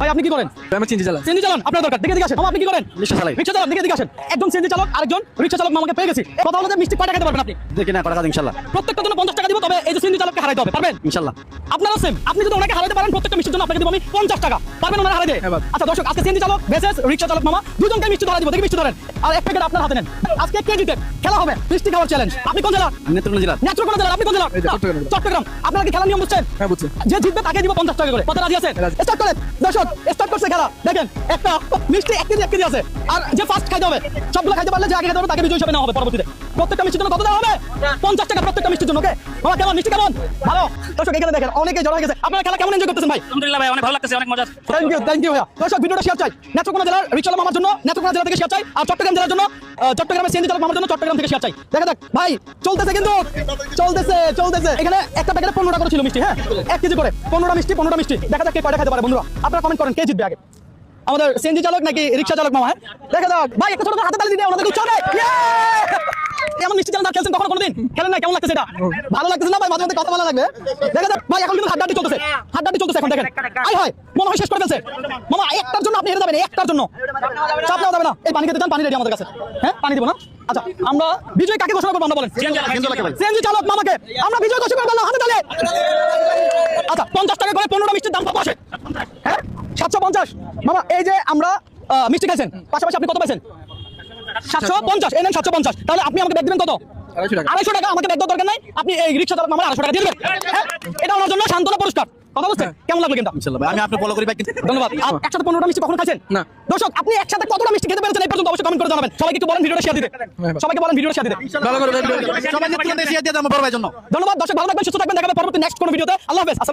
ভাই আপনি কি করেন? আমি চিনতে চালান। সিএনজি চালান আপনার দরকার, দিকে আসেন। মামা আপনি কি করেন? রিকশা চালাই। রিকশা চালান, দিকে আসেন। একজন সিএনজি চালক, আরেকজন রিকশা চালক মামাকে পেয়ে গেছি। কথা হলো যে মিষ্টি কয়টা খেতে পারবেন আপনি? দেখি না করা কাজ ইনশাআল্লাহ। প্রত্যেকটা জন্য 50 টাকা দিব, তবে এই যে সিএনজি চালককে হারাইতে হবে, পারবেন? ইনশাআল্লাহ। আপনারও সেম, আপনি যদি ওনাকে হারাইতে পারেন প্রত্যেকটা মিষ্টির জন্য আপনাকে দিব আমি 50 টাকা, পারবেন ওনারা হারাইতে? হ্যাঁ, আচ্ছা দর্শক, আজকে সিএনজি চালক versus রিকশা চালক মামা দুজনকে মিষ্টি ধরা দিব, দেখি মিষ্টি ধরেন। আর এক প্যাকেট আপনার হাতে নেন। আজকে কে জিতে খেলা হবে মিষ্টি খাওয়ার চ্যালেঞ্জ। আপনি কোন জেলা? নেত্রকোনা জেলা। নেত্রকোনা জেলা। আপনি কোন জেলা? এই যে চট্টগ্রাম। চট্টগ্রাম। আপনারা কি খেলার নিয়ম বুঝছেন? হ্যাঁ বুঝছি। যে জিতবে তাকে দিব 50 টাকা করে। কত রাজি আছেন? রাজি। স্টার্ট করেন দর্শক, স্টার্ট করছে খেলা। দেখেন একটা মিষ্টি 1 কেজি আছে, আর যে ফার্স্ট খাইতে হবে, সবগুলো খাইতে পারলে যে আগে খাইতে হবে তাকে বিজয়ী হিসেবে নেওয়া হবে পরবর্তীতে। প্রত্যেকটা মিষ্টির জন্য কত দেওয়া হবে? 50 টাকা প্রত্যেকটা মিষ্টির জন্য। ওকে বাবা, কেমন মিষ্টি কেমন? ভালো। দর্শক এখানে দেখেন অনেকে জড়ো হয়ে গেছে। আপনারা খেলা কেমন এনজয় করতেছেন ভাই? আলহামদুলিল্লাহ ভাই, অনেক ভালো লাগতেছে, অনেক মজা। থ্যাংক ইউ ভাইয়া। দর্শক ভিডিওটা শেয়ার চাই নেত্রকোনা জেলার রিকশালা মামার জন্য, নেত্রকোনা জেলা থেকে শেয়ার চাই। আর চট্টগ্রাম জেলার জন্য চট্টগ্রামের সিএনজি চালক মামার জন্য চট্টগ্রাম থেকে শেয়ার চাই। দেখা যাক ভাই, চলতেছে কিন্তু চলতেছে। এখানে একটা প্যাকেটে 15 টাকা করে ছিল মিষ্টি। হ্যাঁ 1 কেজি করে 15টা মিষ্টি। দেখা যাক কে কয়টা খেতে পারে বন্ধুরা। আপনারা কমেন্ট করেন কে জিতবে আগে, আমাদের সিএনজি চালক নাকি রিকশা চালক মামা? হ্যাঁ দেখা যাক ভাই, একটা ছোট করে হাতে তালি দিন, ওনাদের উৎসাহ দেয়। এমন মিষ্টি চালক খেলছেন কখনো কোনোদিন? খেলেন না? কেমন লাগতেছে এটা? ভালো লাগতেছে না ভাই? মাঝে মধ্যে কথা ভালো লাগবে। দেখা যাক ভাই, এখন কিন্তু হাড্ডাহাড্ডি চলতেছে এখন। দেখেন আই হয় মনে হয় শেষ করে ফেলছে মামা। একটার জন্য আপনি হেরে যাবেন, একটার জন্য চাপ নেওয়া যাবে না। এই পানি খেতে চান? পানি রেডি আমাদের কাছে। হ্যাঁ পানি দিব না? আচ্ছা আমরা বিজয় কাকে ঘোষণা করবো আমরা বলেন? সিএনজি চালক মামাকে আমরা বিজয় ঘোষণা করবো। হাতে তালে। আচ্ছা 50 টাকা করে 15টা মিষ্টির দাম কত আসে? হ্যাঁ 750 মামা। এই যে আমরা মিষ্টি খাইছেন, পাশাপাশি আপনি কত পাইছেন? 750। এই নেন 750। তাহলে আপনি আমাকে ব্যাগ দিবেন কত? 250 টাকা। আমাকে ব্যাগ দেওয়ার দরকার নাই, আপনি এই রিকশা চালক মামার 250 টাকা দিয়ে দিবেন। হ্যাঁ এটা ওনার জন্য সান্ত্বনা পুরস্কার। কথা বলছেন কেমন লাগলো গেমটা? ইনশাআল্লাহ ভাই, আমি আপনি ফলো করি ভাই। ধন্যবাদ। একসাথে 15টা মিষ্টি কখনো খাইছেন? না। দর্শক আপনি একসাথে কতটা মিষ্টি খেতে পেরেছেন এই পর্যন্ত অবশ্যই কমেন্ট করে জানাবেন। সবাইকে একটু বলেন ভিডিওটা শেয়ার দিতে। সবাইকে বলেন ভিডিওটা শেয়ার দিতে। ভালো করে সবাই নেত্রকোনা শেয়ার দিয়ে দাও আমার বড় ভাইয়ের জন্য। ধন্যবাদ দর্শক, ভালো থাকবেন, সুস্থ থাকবেন। দেখা হবে পরবর্তী নেক্সট কোনো ভিডিওতে। আল্লাহ হাফেজ।